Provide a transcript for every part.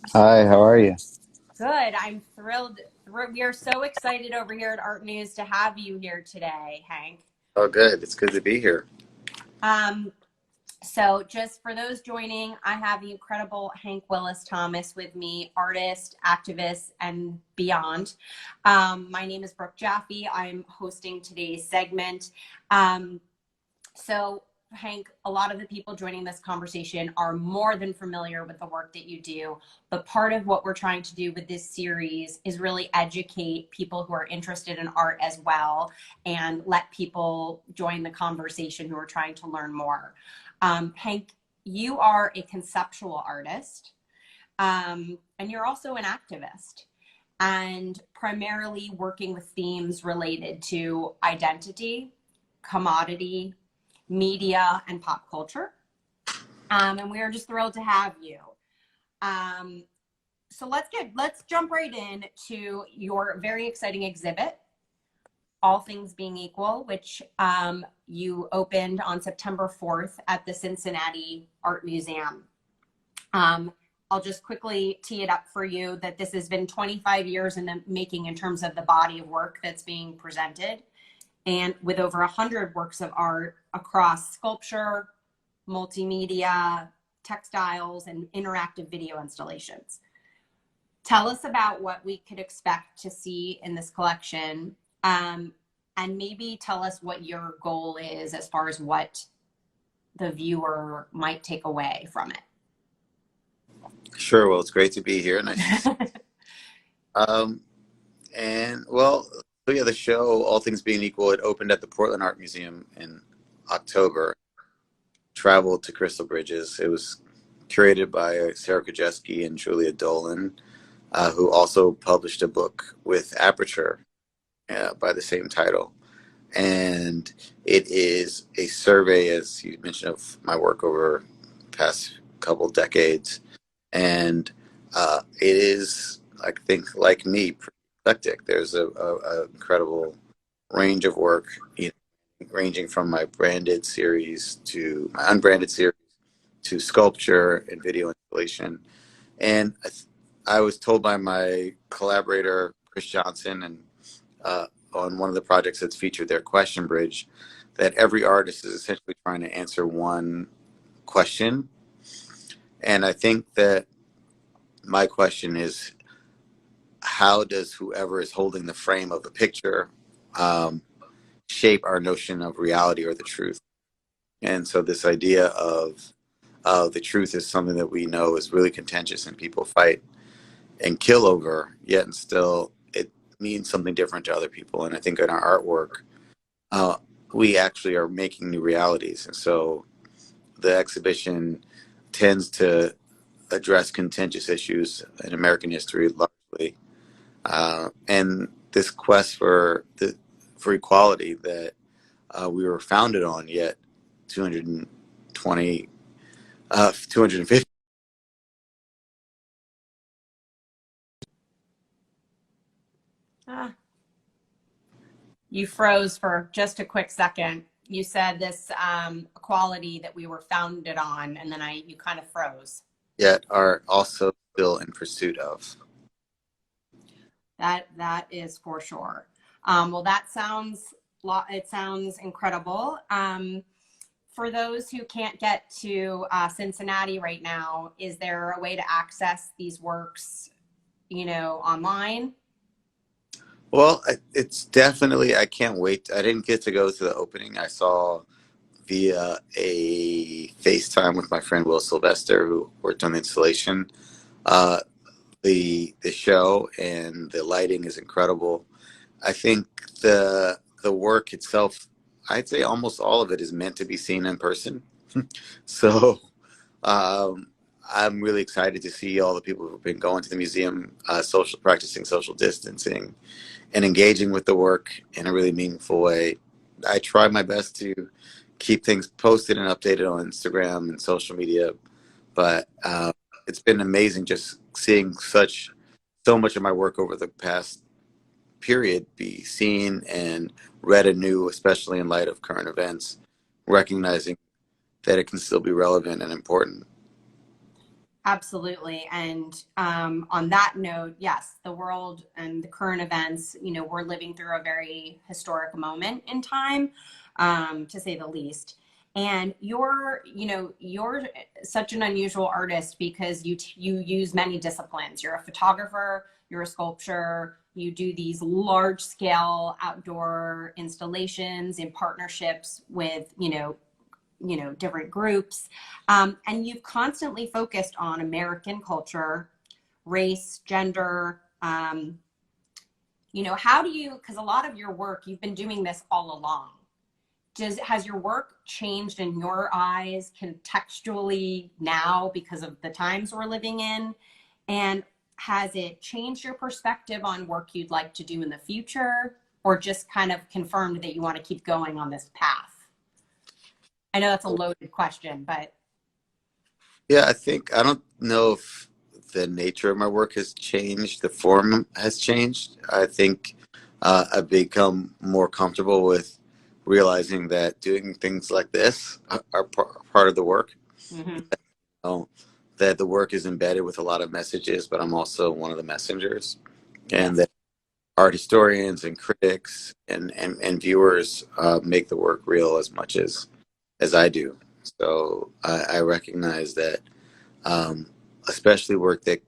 Hi, how are you? Good. I'm thrilled. We are so excited over here at ARTnews to have you here today, Hank. Oh, good. It's good to be here. Um, so, just for those joining, I have the incredible Hank Willis Thomas with me, artist, activist, and beyond. My name is Brooke Jaffe. I'm hosting today's segment. Um, So, Hank, a lot of the people joining this conversation are more than familiar with the work that you do. But part of what we're trying to do with this series is really educate people who are interested in art as well and let people join the conversation who are trying to learn more. Hank, you are a conceptual artist, and you're also an activist and primarily working with themes related to identity, commodity, media, and pop culture. And we are just thrilled to have you. Um, so let's jump right in to your very exciting exhibit, All Things Being Equal, which you opened on September 4th at the Cincinnati Art Museum. I'll just quickly tee it up for you that this has been 25 years in the making in terms of the body of work that's being presented, and with over 100 works of art across sculpture, multimedia, textiles, and interactive video installations. Tell us about what we could expect to see in this collection, and maybe tell us what your goal is as far as what the viewer might take away from Sure. Well, it's great to be here. Nice to see it. you. So yeah, the show, All Things Being Equal, it opened at the Portland Art Museum in October, traveled to Crystal Bridges. It was curated by Sarah Krajewski and Julia Dolan, who also published a book with Aperture by the same title. And it is a survey, as you mentioned, of my work over the past couple decades. And it is, I think, like me, pretty eclectic. There's a incredible range of work, ranging from my branded series to my unbranded series to sculpture and video installation. And I was told by my collaborator, Chris Johnson, and uh, on one of the projects that's featured there, Question Bridge, that every artist is essentially trying to answer one question. And I think that my question is, how does whoever is holding the frame of the picture um, shape our notion of reality or the truth? And so this idea of the truth is something that we know is really contentious and people fight and kill over, yet and still it means something different to other people. And I think in our artwork, uh, we actually are making new realities. And so the exhibition tends to address contentious issues in American history largely. And this quest for equality that we were founded on, yet 220, 250. Ah, you froze for just a quick second. You said this equality that we were founded on, and then you kind of froze. Yet are also still in pursuit of. That is for sure. Well, it sounds incredible. For those who can't get to Cincinnati right now, is there a way to access these works, online? Well, it's definitely, I can't wait. I didn't get to go to the opening. I saw via a FaceTime with my friend Will Sylvester, who worked on the installation. Uh, the show and the lighting is incredible. I think the work itself, I'd say almost all of it is meant to be seen in person. So um, I'm really excited to see all the people who've been going to the museum, practicing social distancing, and engaging with the work in a really meaningful way. I try my best to keep things posted and updated on Instagram and social media, but it's been amazing just seeing so much of my work over the past period be seen and read anew, especially in light of current events, recognizing that it can still be relevant and important. Absolutely. And on that note, yes, the world and the current events, we're living through a very historic moment in time, to say the least. And you're such an unusual artist because you use many disciplines. You're a photographer, you're a sculptor, you do these large scale outdoor installations in partnerships with, different groups. And you've constantly focused on American culture, race, gender. How do you, because a lot of your work, you've been doing this all along. Has your work changed in your eyes contextually now because of the times we're living in? And has it changed your perspective on work you'd like to do in the future, or just kind of confirmed that you want to keep going on this path? I know that's a loaded question, but Yeah, I don't know if the nature of my work has changed, the form has changed. I think I've become more comfortable with realizing that doing things like this are part of the work. mhm. So that the work is embedded with a lot of messages, but I'm also one of the messengers, and Yes. that art historians and critics and viewers make the work real as much as I do. So I recognize that, um, especially work that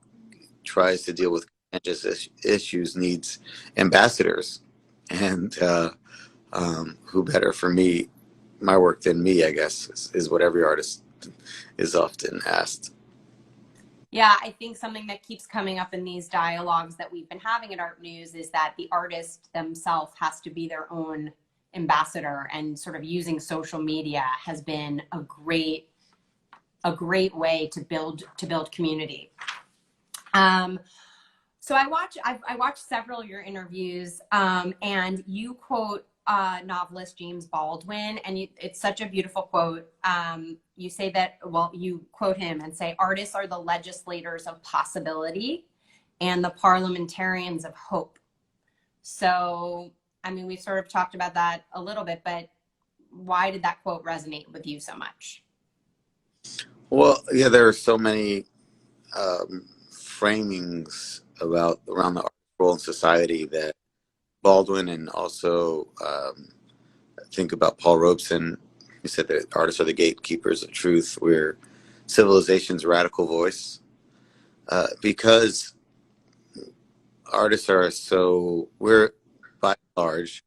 tries to deal with contentious issues needs ambassadors, and who better for me, my work than me, I guess, is what every artist is often asked. Yeah, I think something that keeps coming up in these dialogues that we've been having at Art News is that the artist themselves has to be their own ambassador, and sort of using social media has been a great way to build community. Um, So I watched several of your interviews, and you quote novelist James Baldwin, and it's such a beautiful quote. You say that, well, you quote him and say, "Artists are the legislators of possibility and the parliamentarians of hope." So, I mean, we've sort of talked about that a little bit, but why did that quote resonate with you so much? Well, yeah, there are so many framings about around the art role in society that Baldwin, and also think about Paul Robeson. He said that artists are the gatekeepers of truth. We're civilization's radical voice, because artists are so, we're by and large,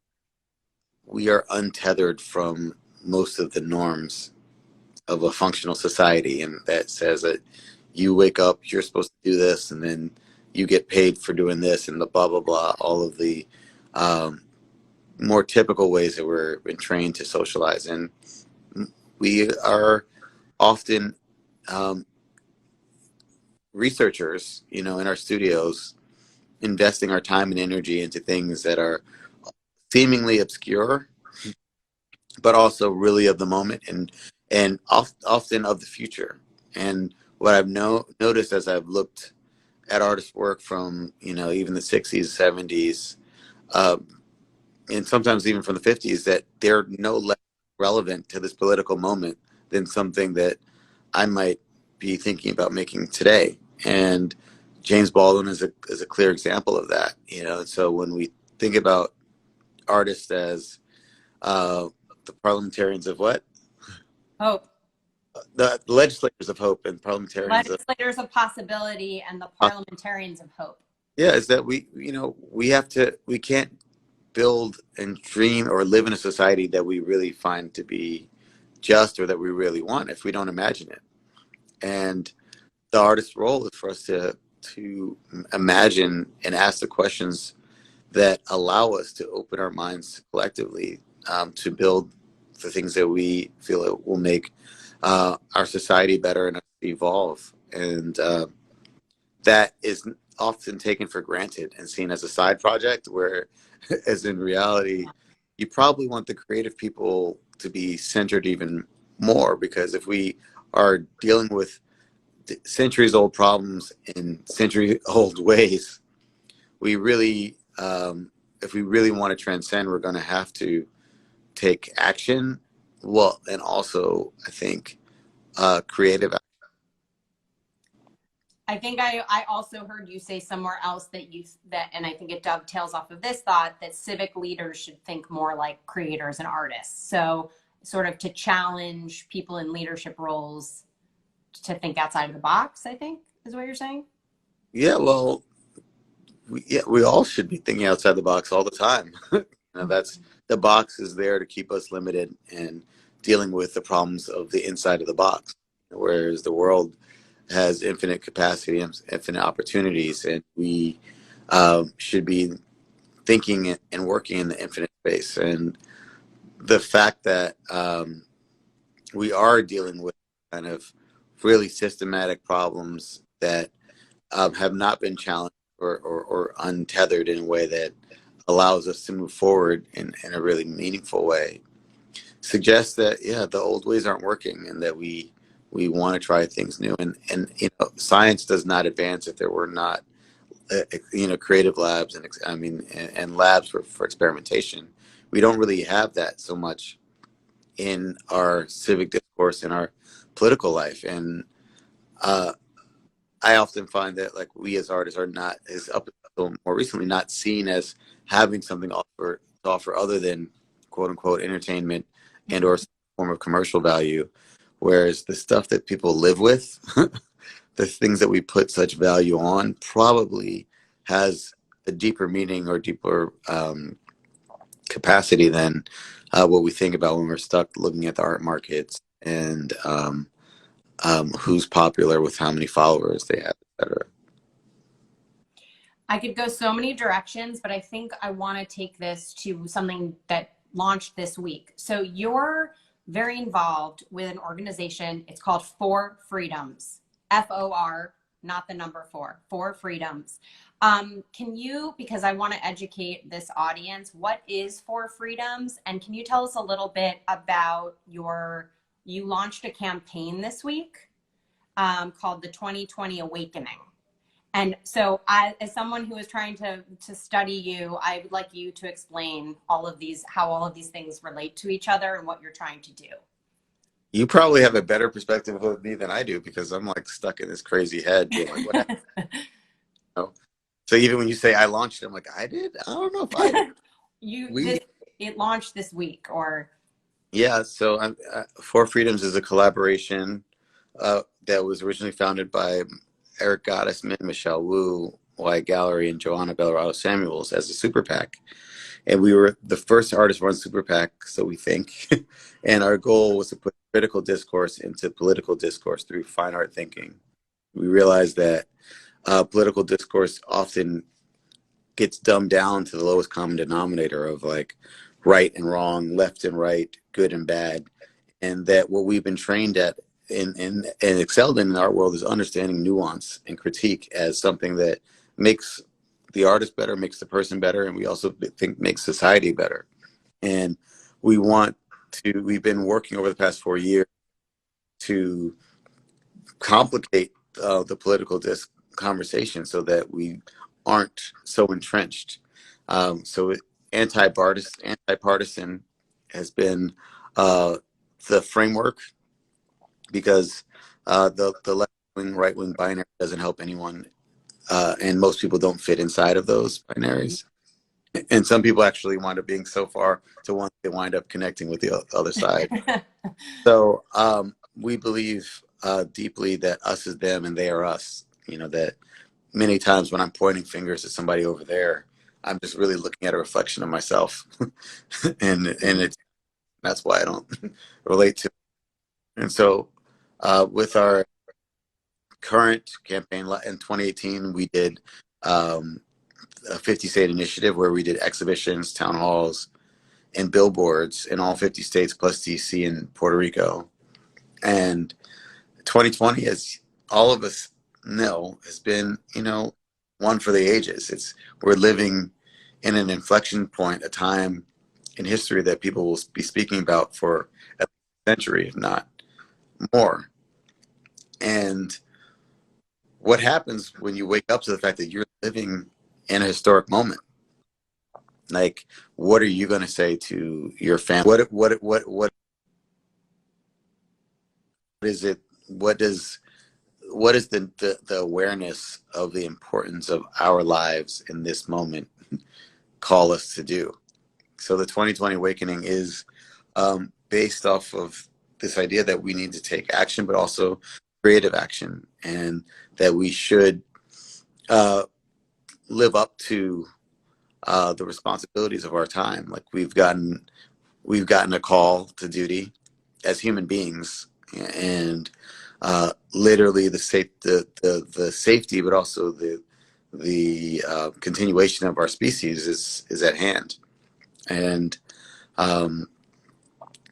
we are untethered from most of the norms of a functional society, and that says that you wake up, you're supposed to do this, and then you get paid for doing this, and the blah blah blah, all of the um, more typical ways that we're been trained to socialize. And we are often um, researchers, in our studios, investing our time and energy into things that are seemingly obscure, but also really of the moment, and often of the future. And what I've noticed as I've looked at artists' work from even the 60s, 70s, uh, and sometimes even from the 50s, that they're no less relevant to this political moment than something that I might be thinking about making today. And James Baldwin is a clear example of that. So when we think about artists as uh, the parliamentarians of what? Hope. The legislators of hope and parliamentarians of, Legislators of possibility and the parliamentarians of hope. yeah, is that we can't build and dream or live in a society that we really find to be just, or that we really want, if we don't imagine it. And the artist's role is for us to imagine and ask the questions that allow us to open our minds collectively, to build the things that we feel it will make our society better and evolve. And that is often taken for granted and seen as a side project, where, as in reality, you probably want the creative people to be centered even more, because if we are dealing with centuries old problems in century old ways, we really, if we really want to transcend, we're going to have to take action. Well, and also, I think, creative. I think I also heard you say somewhere else that, and I think it dovetails off of this thought, that civic leaders should think more like creators and artists. So sort of to challenge people in leadership roles to think outside of the box, I think is what you're saying. Yeah, well, we all should be thinking outside the box all the time. That's the box is there to keep us limited and dealing with the problems of the inside of the box, whereas the world has infinite capacity and infinite opportunities, and we should be thinking and working in the infinite space. And the fact that we are dealing with kind of really systematic problems that have not been challenged or untethered in a way that allows us to move forward in a really meaningful way suggests that, yeah, the old ways aren't working, and that we want to try things new. And science does not advance if there were not creative labs and labs for experimentation. We don't really have that so much in our civic discourse, in our political life. And I often find that, like, we as artists are not, as up until more recently, not seen as having something to offer other than quote unquote entertainment and or some form of commercial value. Whereas the stuff that people live with, the things that we put such value on, probably has a deeper meaning or deeper capacity than what we think about when we're stuck looking at the art markets and who's popular with how many followers they have, etc. I could go so many directions, but I think I want to take this to something that launched this week. So you're very involved with an organization. It's called For Freedoms, FOR, not the number four, For Freedoms. Can you, because I want to educate this audience, what is For Freedoms? And can you tell us a little bit about you launched a campaign this week called the 2020 Awakening. And so as someone who is trying to study you, I would like you to explain how all of these things relate to each other and what you're trying to do. You probably have a better perspective of me than I do, because I'm like stuck in this crazy head being like, what happened? So even when you say I launched it, I'm like, I did? I don't know if I did. It launched this week, or? Yeah, so For Freedoms is a collaboration that was originally founded by Eric Gottesman, Michelle Wu, Wyatt Gallery, and Joanna Bellarado Samuels as a super PAC. And we were the first artist-run super PAC, so we think. And our goal was to put critical discourse into political discourse through fine art thinking. We realized that political discourse often gets dumbed down to the lowest common denominator of like right and wrong, left and right, good and bad. And that what we've been trained at and excelled in the art world is understanding nuance and critique as something that makes the artist better, makes the person better, and we also think makes society better. And we've been working over the past 4 years to complicate the political conversation so that we aren't so entrenched. So anti-partisan has been the framework, because the left-wing, right-wing binary doesn't help anyone, and most people don't fit inside of those binaries. And some people actually wind up being so far to one, they wind up connecting with the other side. So we believe deeply that us is them and they are us. That many times when I'm pointing fingers at somebody over there, I'm just really looking at a reflection of myself, and that's why I don't relate to it. And so with our current campaign in 2018, we did a 50 state initiative where we did exhibitions, town halls, and billboards in all 50 states plus DC and Puerto Rico. And 2020, as all of us know, has been, one for the ages. We're living in an inflection point, a time in history that people will be speaking about for a century, if not more. And what happens when you wake up to the fact that you're living in a historic moment? Like, what are you going to say to your family? What is it? What what is the awareness of the importance of our lives in this moment call us to do? So the 2020 awakening is based off of this idea that we need to take action, but also creative action, and that we should live up to the responsibilities of our time. Like we've gotten a call to duty as human beings, and literally the safety, but also the continuation of our species is at hand, and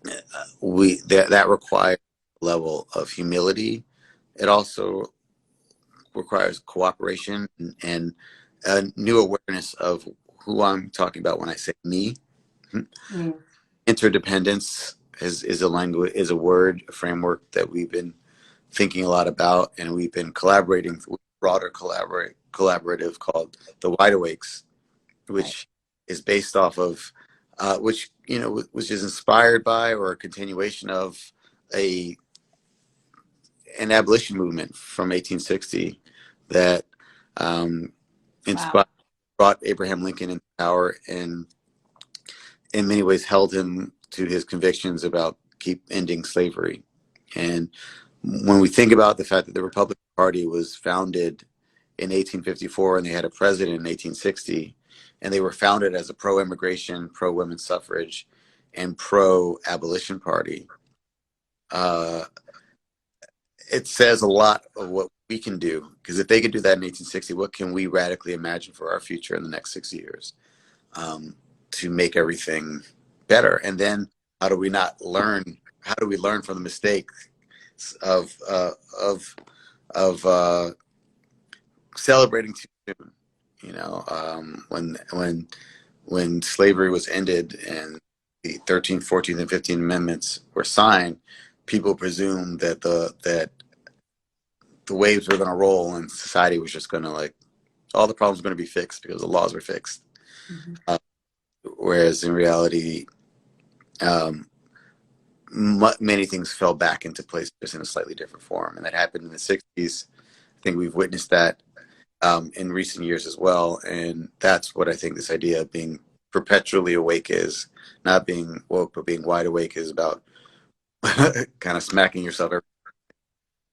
that requires a level of humility. It also requires cooperation and a new awareness of who I'm talking about when I say me. Mm. Interdependence is a language, is a word, a framework that we've been thinking a lot about, and we've been collaborating with a broader collaborative called the Wide Awakes, which is based off of which which is inspired by or a continuation of an abolition movement from 1860 that inspired, brought Abraham Lincoln into power, and in many ways held him to his convictions about ending slavery. And when we think about the fact that the Republican Party was founded in 1854 and they had a president in 1860, and they were founded as a pro-immigration, pro-women's suffrage, and pro-abolition party, it says a lot of what we can do. Because if they could do that in 1860, what can we radically imagine for our future in the next 6 years to make everything better? And then how do we learn from the mistakes of celebrating too soon? When slavery was ended and the 13th, 14th, and 15th Amendments were signed, people presumed that the waves were going to roll and society was just going to, all the problems were going to be fixed because the laws were fixed. Mm-hmm. Whereas in reality, many things fell back into place just in a slightly different form. And that happened in the 60s. I think we've witnessed that in recent years as well. And that's what I think this idea of being perpetually awake is. Not being woke, but being wide awake is about kind of smacking yourself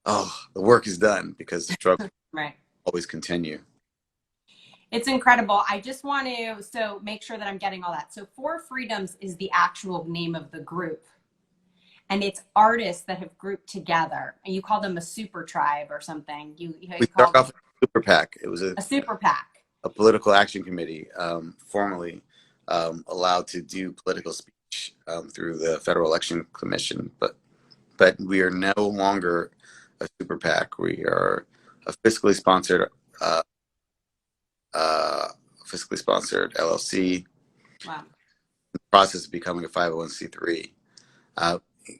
the work is done, because the struggle right. always continue. It's incredible. I just want to make sure that I'm getting all that. So Four Freedoms is the actual name of the group. And it's artists that have grouped together. And you call them a super tribe or something. We started off with a super PAC. It was a super PAC. A political action committee, formally allowed to do political speech through the Federal Election Commission. But we are no longer a super PAC. We are a fiscally sponsored LLC. Wow. In the process of becoming a 501c3.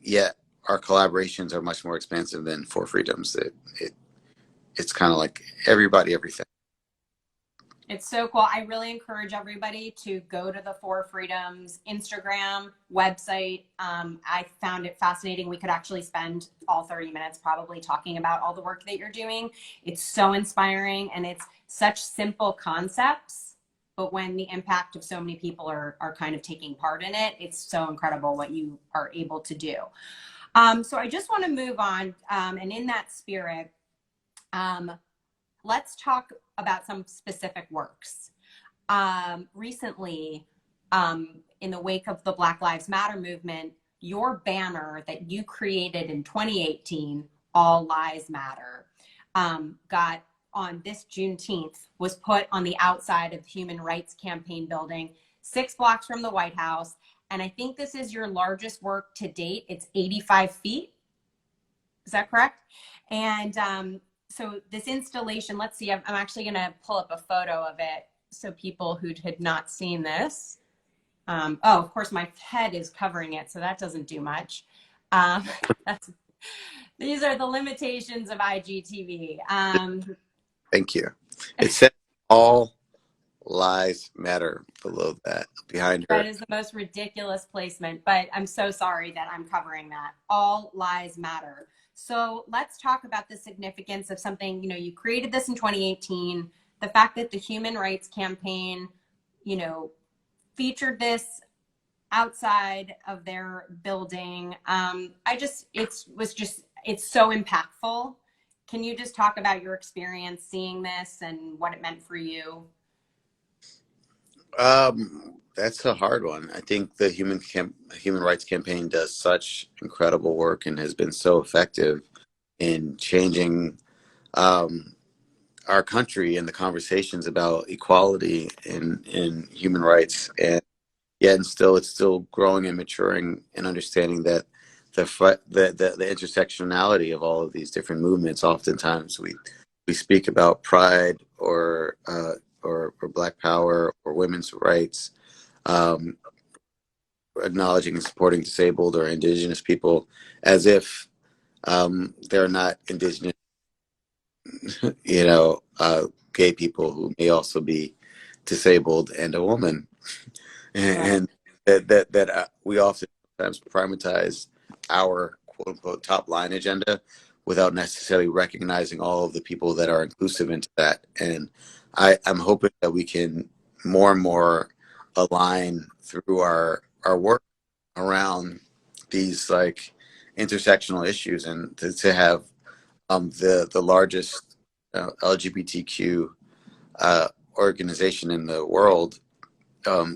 Yet our collaborations are much more expansive than Four Freedoms. It's kind of like everybody, everything. It's so cool. I really encourage everybody to go to the Four Freedoms Instagram website. I found it fascinating. We could actually spend all 30 minutes probably talking about all the work that you're doing. It's so inspiring, and it's such simple concepts, but when the impact of so many people are kind of taking part in it, it's so incredible what you are able to do. So I just want to move on, and in that spirit, let's talk about some specific works. Recently, in the wake of the Black Lives Matter movement, your banner that you created in 2018, All Lives Matter, got on this Juneteenth, was put on the outside of the Human Rights Campaign building, 6 blocks from the White House. And I think this is your largest work to date. It's 85 feet. Is that correct? And so this installation, let's see, I'm actually going to pull up a photo of it so people who had not seen this. Of course, my head is covering it, so that doesn't do much. These are the limitations of IGTV. Thank you. It says All Lives Matter below that, behind her. That is the most ridiculous placement, but I'm so sorry that I'm covering that. All Lives Matter. So let's talk about the significance of something, you created this in 2018, the fact that the Human Rights Campaign, featured this outside of their building. It's so impactful. Can you just talk about your experience seeing this and what it meant for you? That's a hard one. I think the Human Rights Campaign does such incredible work and has been so effective in changing our country and the conversations about equality in human rights. And yet, and still, it's still growing and maturing and understanding that the intersectionality of all of these different movements. Oftentimes, we speak about pride or Black Power or women's rights, um, acknowledging and supporting disabled or indigenous people as if they're not indigenous, gay people who may also be disabled and a woman, Right. and that we often sometimes primitize our quote unquote top line agenda without necessarily recognizing all of the people that are inclusive into that. And I'm hoping that we can more and more align through our work around these like intersectional issues, and to have the largest LGBTQ organization in the world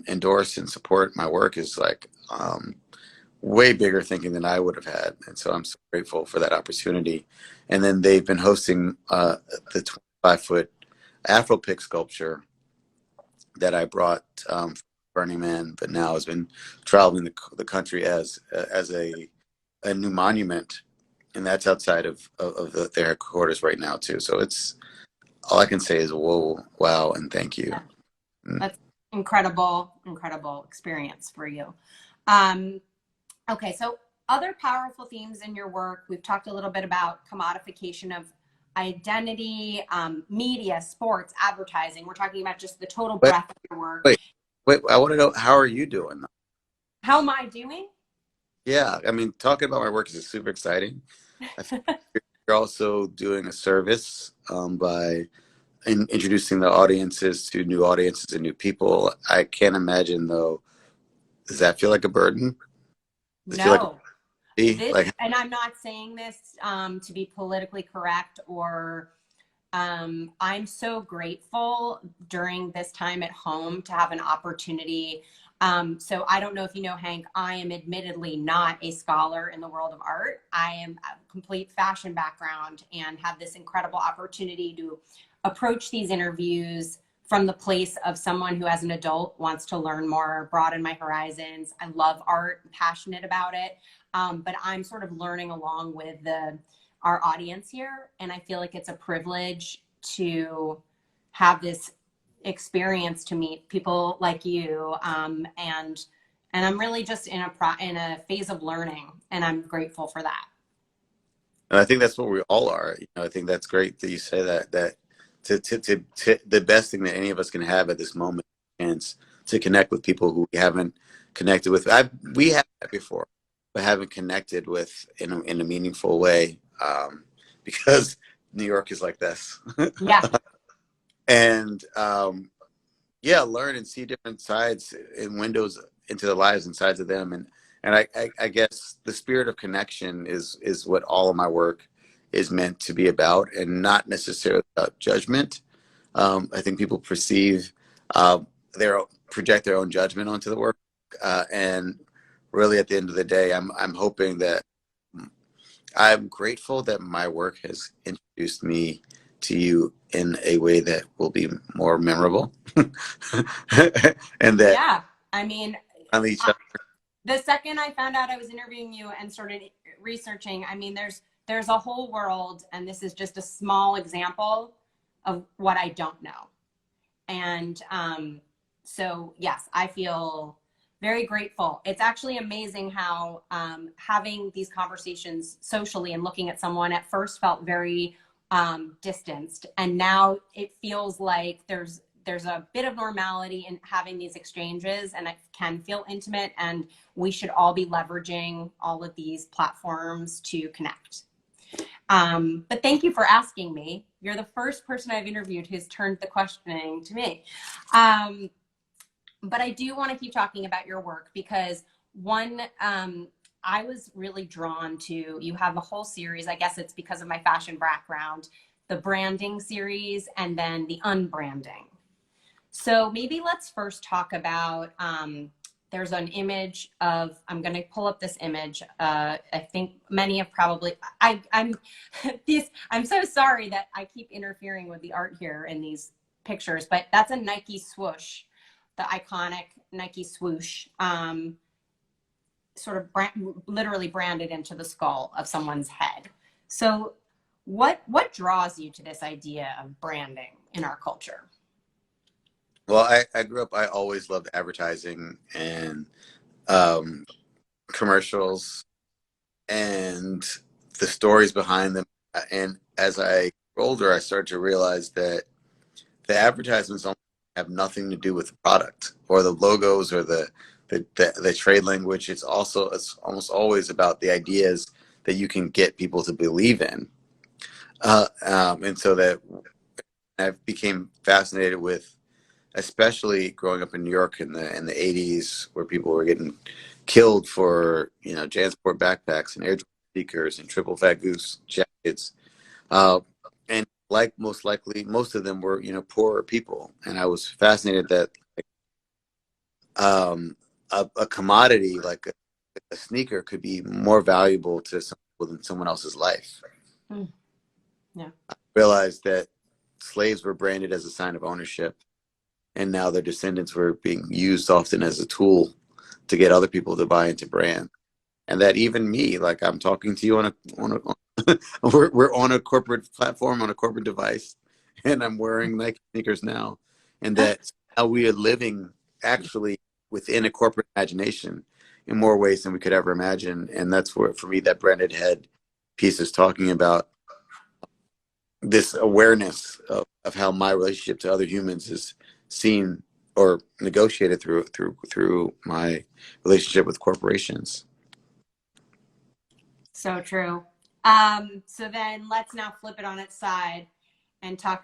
endorse and support my work is like way bigger thinking than I would have had. And so I'm so grateful for that opportunity. And then they've been hosting the 25-foot Afro pick sculpture that I brought from Burning Man, but now has been traveling the country as a new monument. And that's outside of their headquarters right now too. So it's all I can say is whoa, wow, and thank you. That's incredible experience for you. Um, okay, so other powerful themes in your work, we've talked a little bit about commodification of identity, media, sports, advertising. We're talking about just the total Wait, breadth of your work. wait, wait. I want to know, how are you doing? How am I doing? Yeah, I mean, talking about my work is super exciting. I think you're also doing a service by introducing the audiences to new audiences and new people. I can't imagine though. Does that feel like a burden? Does it feel like No. This, like and I'm not saying this to be politically correct or I'm so grateful during this time at home to have an opportunity. So I don't know if you know, Hank, I am admittedly not a scholar in the world of art. I am a complete fashion background and have this incredible opportunity to approach these interviews from the place of someone who as an adult wants to learn more, broaden my horizons. I love art, I'm passionate about it. But I'm sort of learning along with our audience here. And I feel like it's a privilege to have this experience to meet people like you. And I'm really just in a phase of learning, and I'm grateful for that. and I think that's what we all are. I think that's great that you say that to the best thing that any of us can have at this moment, chance to connect with people who we haven't connected with. We have that before, but haven't connected with in a meaningful way, because New York is like this. Yeah. And yeah, learn and see different sides and windows into the lives and sides of them. And I guess the spirit of connection is what all of my work is meant to be about, and not necessarily about judgment. I think people perceive their project their own judgment onto the work, and really at the end of the day, I'm hoping that I'm grateful that my work has introduced me to you in a way that will be more memorable, and that Yeah. I mean, on each I, other. the second I found out I was interviewing you and started researching, I mean, there's a whole world, and this is just a small example of what I don't know. And so, yes, I feel very grateful. It's actually amazing how having these conversations socially and looking at someone at first felt very distanced, and now it feels like there's a bit of normality in having these exchanges, and it can feel intimate, and we should all be leveraging all of these platforms to connect. But thank you for asking me. You're the first person I've interviewed who's turned the questioning to me. But I do want to keep talking about your work because one, I was really drawn to, you have a whole series, I guess it's because of my fashion background, the branding series and then the unbranding. So maybe let's first talk about, there's an image of, I'm going to pull up this image. I think many have probably, I'm so sorry that I keep interfering with the art here in these pictures, but that's a Nike swoosh, the iconic Nike swoosh, sort of literally branded into the skull of someone's head. So what draws you to this idea of branding in our culture? Well, I grew up, I always loved advertising and commercials and the stories behind them. And as I grew older, I started to realize that the advertisements have nothing to do with the product or the logos or the trade language. It's almost always about the ideas that you can get people to believe in. And so that I became fascinated with, especially growing up in New York in the 80s, where people were getting killed for, JanSport backpacks and AirDrop speakers and triple fat goose jackets. And like most likely, most of them were, poorer people. And I was fascinated that a commodity like a sneaker could be more valuable to some people than someone else's life. Mm. Yeah. I realized that slaves were branded as a sign of ownership, and now their descendants were being used often as a tool to get other people to buy into brand. And that even me, like I'm talking to you we're on a corporate platform, on a corporate device, and I'm wearing Nike sneakers now. And that how we are living actually within a corporate imagination in more ways than we could ever imagine. And that's where, for me, that branded head piece is talking about this awareness of how my relationship to other humans is seen or negotiated through my relationship with corporations. So true. So then let's now flip it on its side and talk.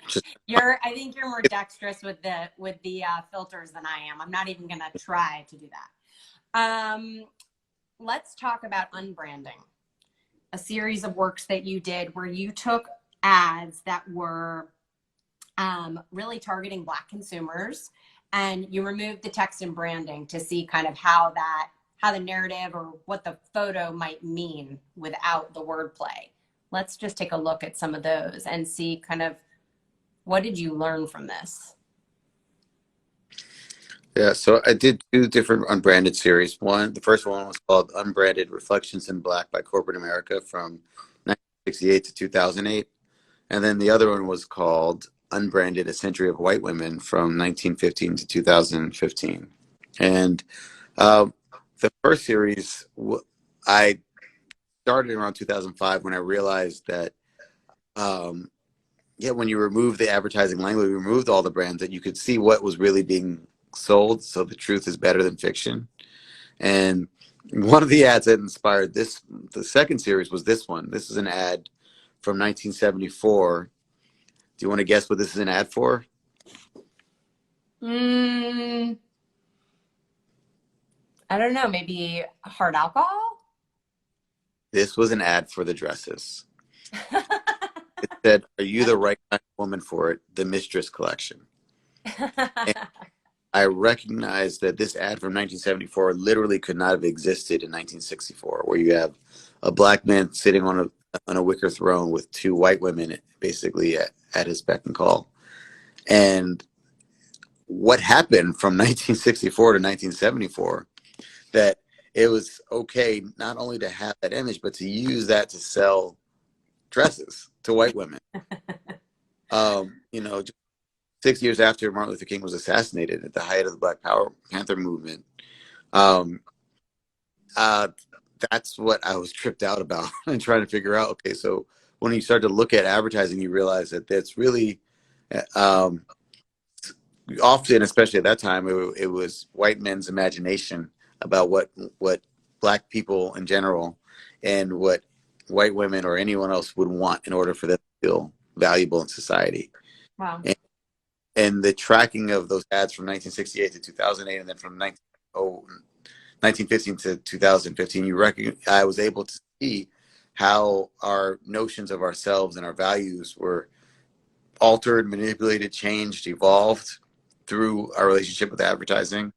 Just I think you're more dexterous with the filters than I am. I'm not even gonna try to do that. Let's talk about unbranding, a series of works that you did where you took ads that were really targeting Black consumers, and you removed the text and branding to see kind of how the narrative or what the photo might mean without the wordplay. Let's just take a look at some of those and see kind of what did you learn from this? Yeah, so I did two different unbranded series. The first one was called Unbranded Reflections in Black by Corporate America from 1968 to 2008. And then the other one was called Unbranded, A Century of White Women from 1915 to 2015. And the first series, I started around 2005 when I realized that, when you remove the advertising language, you removed all the brands, that you could see what was really being sold. So the truth is better than fiction. And one of the ads that inspired the second series was this one. This is an ad from 1974. Do you want to guess what this is an ad for? I don't know, maybe hard alcohol? This was an ad for the dresses. It said, "Are you the right kind of woman for it? The Mistress Collection." And I recognized that this ad from 1974 literally could not have existed in 1964, where you have a Black man sitting on a wicker throne with two white women basically at his beck and call. And what happened from 1964 to 1974, that it was okay not only to have that image, but to use that to sell dresses to white women. 6 years after Martin Luther King was assassinated at the height of the Black Panther movement, that's what I was tripped out about and trying to figure out. Okay, so when you start to look at advertising, you realize that that's really often, especially at that time, it was white men's imagination about what Black people in general and what white women or anyone else would want in order for them to feel valuable in society. Wow. And the tracking of those ads from 1968 to 2008, and then from 1915 to 2015, I was able to see how our notions of ourselves and our values were altered, manipulated, changed, evolved through our relationship with advertising.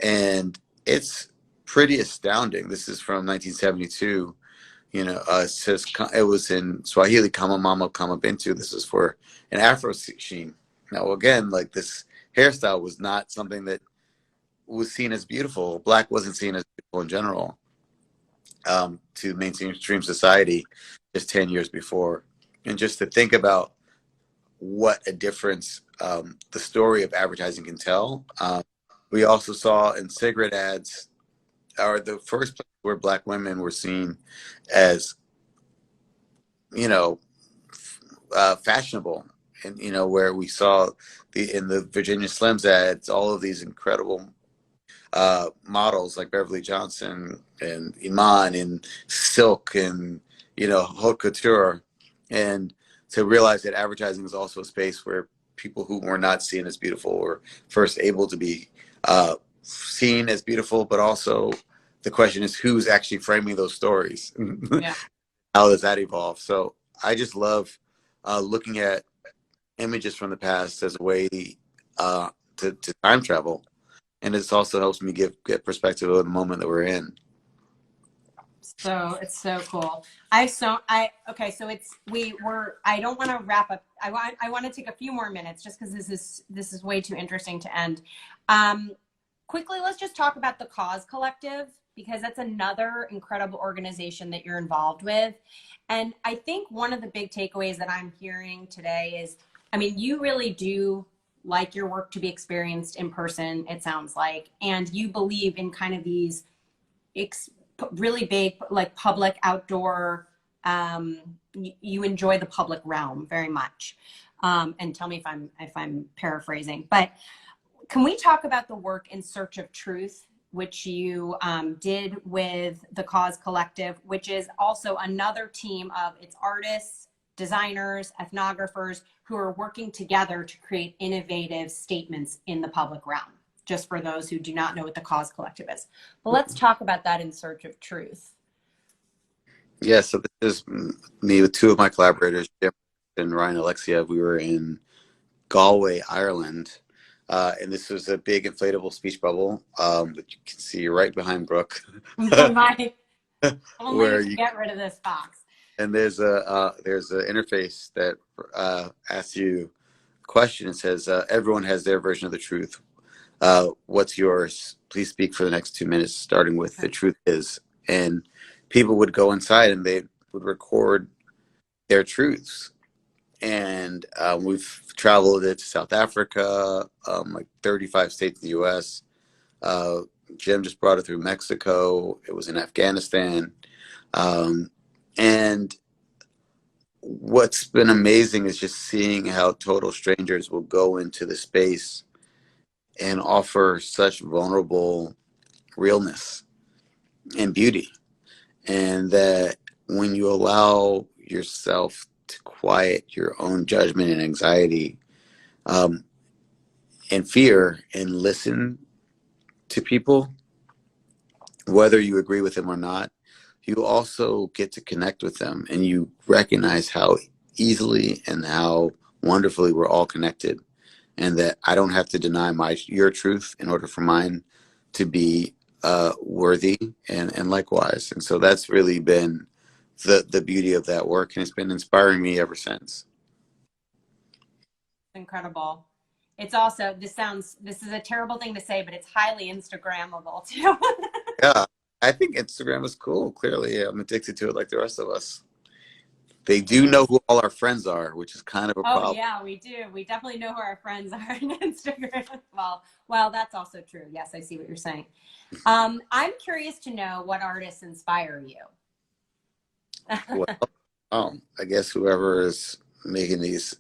And it's pretty astounding. This is from 1972. It says it was in Swahili, "Kama Mama Kama Bintu." This is for an Afro sheen. Now, again, like, this hairstyle was not something that was seen as beautiful. Black wasn't seen as beautiful in general, to mainstream society just 10 years before. And just to think about what a difference the story of advertising can tell. We also saw in cigarette ads, or the first place where Black women were seen as, fashionable. And, where we saw in the Virginia Slims ads, all of these incredible models like Beverly Johnson and Iman and Silk and, haute couture. And to realize that advertising is also a space where people who were not seen as beautiful were first able to be seen as beautiful, but also the question is, who's actually framing those stories? Yeah. How does that evolve? So I just love looking at images from the past as a way to time travel. And it also helps me get perspective of the moment that we're in. So it's so cool. Okay, so I don't want to wrap up. I want to take a few more minutes just because this is way too interesting to end. Quickly, let's just talk about the Cause Collective, because that's another incredible organization that you're involved with. And I think one of the big takeaways that I'm hearing today is, you really do like your work to be experienced in person, it sounds like, and you believe in kind of these really big, like, public outdoor, you enjoy the public realm very much. And tell me if I'm paraphrasing, but can we talk about the work In Search of Truth, which you did with the Cause Collective, which is also another team of its artists, designers, ethnographers who are working together to create innovative statements in the public realm, just for those who do not know what the Cause Collective is. But let's talk about that In Search of Truth. Yeah, so this is me with two of my collaborators, Jim and Ryan Alexiev. We were in Galway, Ireland, and this was a big inflatable speech bubble that you can see right behind Brooke. Only where you get rid of this box. And there's an interface that asks you a question. It says, everyone has their version of the truth. What's yours? Please speak for the next 2 minutes, starting with the truth is. And people would go inside and they would record their truths. And we've traveled it to South Africa, like 35 states in the U.S. Jim just brought it through Mexico. It was in Afghanistan. And what's been amazing is just seeing how total strangers will go into the space and offer such vulnerable realness and beauty. And that when you allow yourself to quiet your own judgment and anxiety and fear and listen to people, whether you agree with them or not, you also get to connect with them, and you recognize how easily and how wonderfully we're all connected, and that I don't have to deny your truth in order for mine to be worthy, and likewise. And so that's really been the beauty of that work, and it's been inspiring me ever since. Incredible. It's also, this is a terrible thing to say, but it's highly Instagrammable too. Yeah, I think Instagram is cool. Clearly, I'm addicted to it like the rest of us. They do know who all our friends are, which is kind of a problem. Oh yeah, we do. We definitely know who our friends are on Instagram. Well, that's also true. Yes, I see what you're saying. I'm curious to know what artists inspire you. Well, I guess whoever is making these,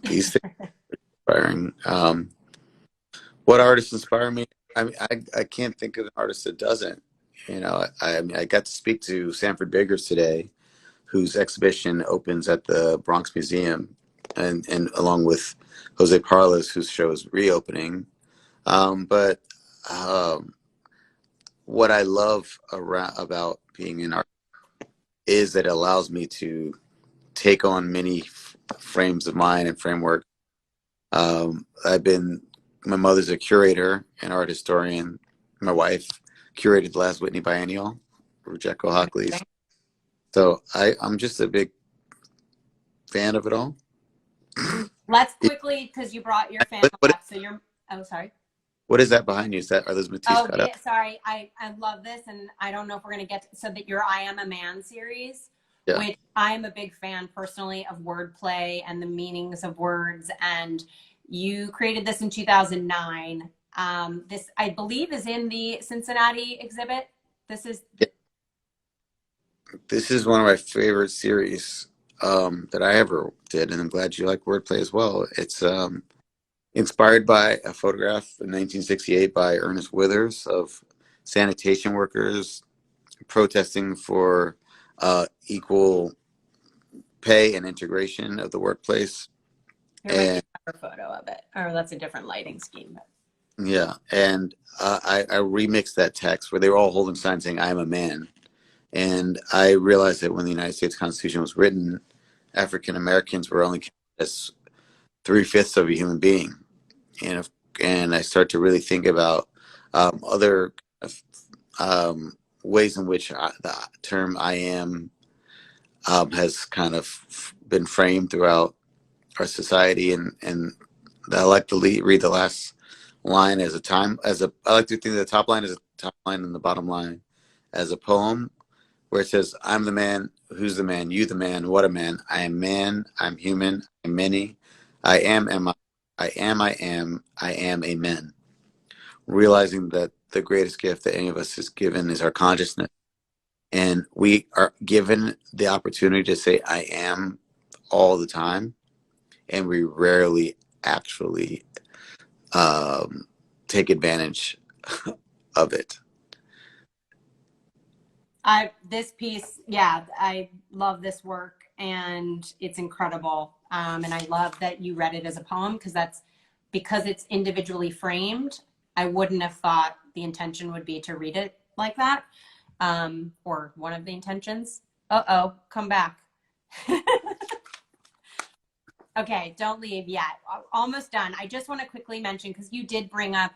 these things inspiring. What artists inspire me? I mean, I can't think of an artist that doesn't. You know, mean, I got to speak to Sanford Biggers today, whose exhibition opens at the Bronx Museum, and along with Jose Parlas, whose show is reopening. But what I love about being an art is that it allows me to take on many frames of mind and framework. My mother's a curator, an art historian. My wife curated the last Whitney Biennial for Jekyll Hockley's. So I'm just a big fan of it all. Let's quickly, because you brought your family up. So oh, sorry. What is that behind you? Are those Matisse Oh, cut up? sorry. I love this, and I don't know if we're going to get so that your I Am a Man series, Yeah. which I'm a big fan personally of wordplay and the meanings of words. And you created this in 2009. This, I believe, is in the Cincinnati exhibit. This is one of my favorite series that I ever did, and I'm glad you like wordplay as well. It's inspired by a photograph in 1968 by Ernest Withers of sanitation workers protesting for equal pay and integration of the workplace. Here might be a photo of it, or that's a different lighting scheme. Yeah, and I remixed that text where they were all holding signs saying "I'm a man," and I realized that when the United States Constitution was written, African Americans were only counted as 3/5 of a human being, and I start to really think about other ways in which the term "I am" has kind of been framed throughout our society, and I like to read the last line as I like to think the top line is a top line and the bottom line as a poem where it says, "I'm the man, who's the man, you the man, what a man, I'm human, I'm many, I am a man." Realizing that the greatest gift that any of us is given is our consciousness, and we are given the opportunity to say "I am" all the time, and we rarely actually take advantage of it. This piece, yeah, I love this work and it's incredible. And I love that you read it as a poem because it's individually framed. I wouldn't have thought the intention would be to read it like that, or one of the intentions. Uh-oh, come back. Okay, don't leave yet. Almost done. I just want to quickly mention, because you did bring up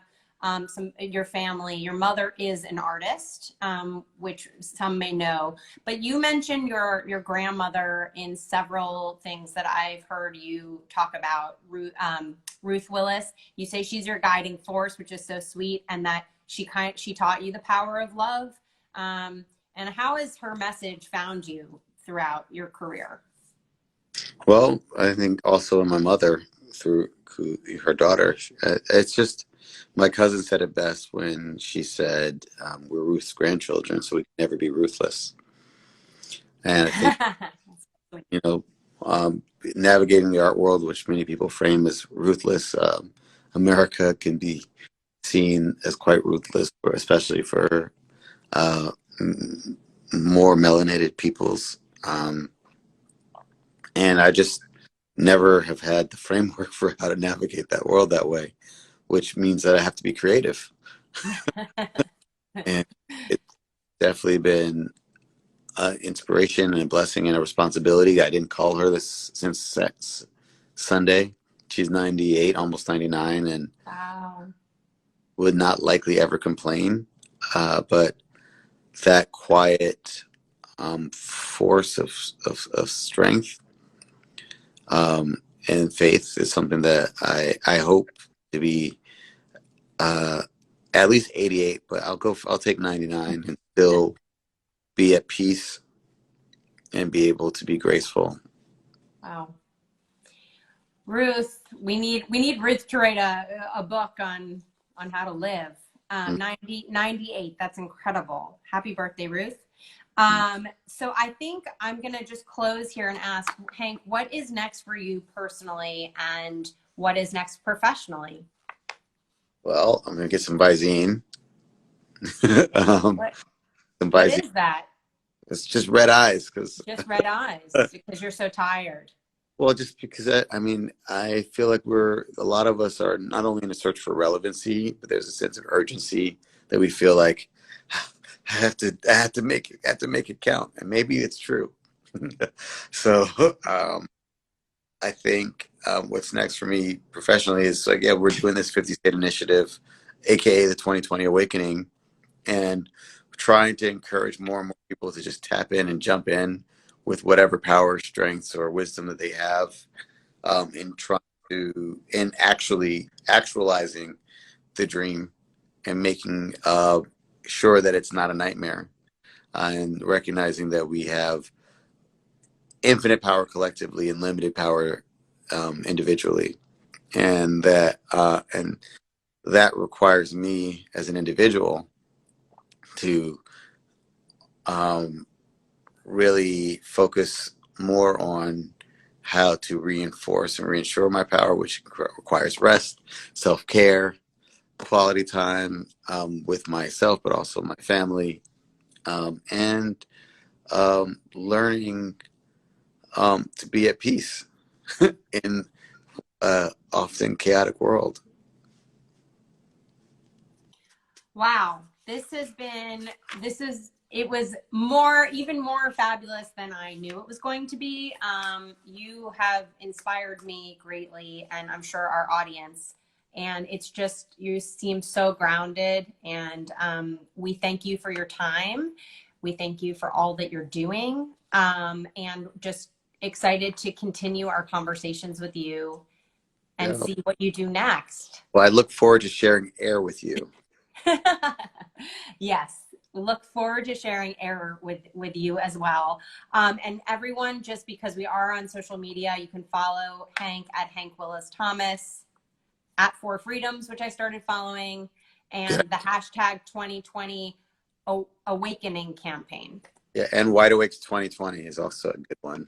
your family. Your mother is an artist, which some may know. But you mentioned your grandmother in several things that I've heard you talk about. Ruth Willis. You say she's your guiding force, which is so sweet, and that she taught you the power of love. And how has her message found you throughout your career? Well, I think also in my mother through her daughter. It's just, my cousin said it best when she said, "We're Ruth's grandchildren, so we can never be ruthless." And I think, navigating the art world, which many people frame as ruthless, America can be seen as quite ruthless, especially for more melanated peoples. And I just never have had the framework for how to navigate that world that way, which means that I have to be creative. And it's definitely been an inspiration and a blessing and a responsibility. I didn't call her this since Sunday. She's 98, almost 99, and wow, would not likely ever complain. But that quiet force of strength and faith is something that I hope to be at least 88, but I'll take 99 and still be at peace and be able to be graceful. Wow. Ruth, we need Ruth to write a book on how to live. 98, that's incredible. Happy birthday, Ruth. So I think I'm going to just close here and ask, Hank, what is next for you personally, and what is next professionally? Well, I'm going to get some Visine. What Some is that? It's just red eyes because, Just red eyes because you're so tired. well, just because I mean, I feel like a lot of us are not only in a search for relevancy, but there's a sense of urgency that we feel like I have to make it, I have to make it count, and maybe it's true. So, I think what's next for me professionally is like, yeah, we're doing this 50 state initiative, aka the 2020 Awakening, and trying to encourage more and more people to just tap in and jump in with whatever power, strengths, or wisdom that they have in trying to, in actually actualizing the dream and making sure that it's not a nightmare, and recognizing that we have infinite power collectively and limited power individually, and that requires me as an individual to really focus more on how to reinforce and reinsure my power, which requires rest, self-care, quality time with myself, but also my family, and learning to be at peace in often chaotic world. Wow. It was even more fabulous than I knew it was going to be. You have inspired me greatly, and I'm sure our audience. And it's just, you seem so grounded, and we thank you for your time. We thank you for all that you're doing, and just excited to continue our conversations with you and Yeah. see what you do next. Well, I look forward to sharing air with you. Yes, look forward to sharing air with you as well. And everyone, just because we are on social media, you can follow Hank at Hank Willis Thomas, at For Freedoms, which I started following, Yeah, and the hashtag 2020 Awakening campaign. yeah, and Wide Awakes 2020 is also a good one.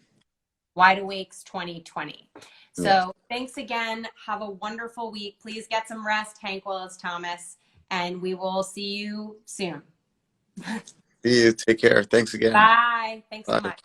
Wide Awakes 2020. So Yeah. thanks again. Have a wonderful week. Please get some rest, Hank Willis Thomas, and we will see you soon. See you. Take care. Thanks again. Bye. Thanks so Bye. much.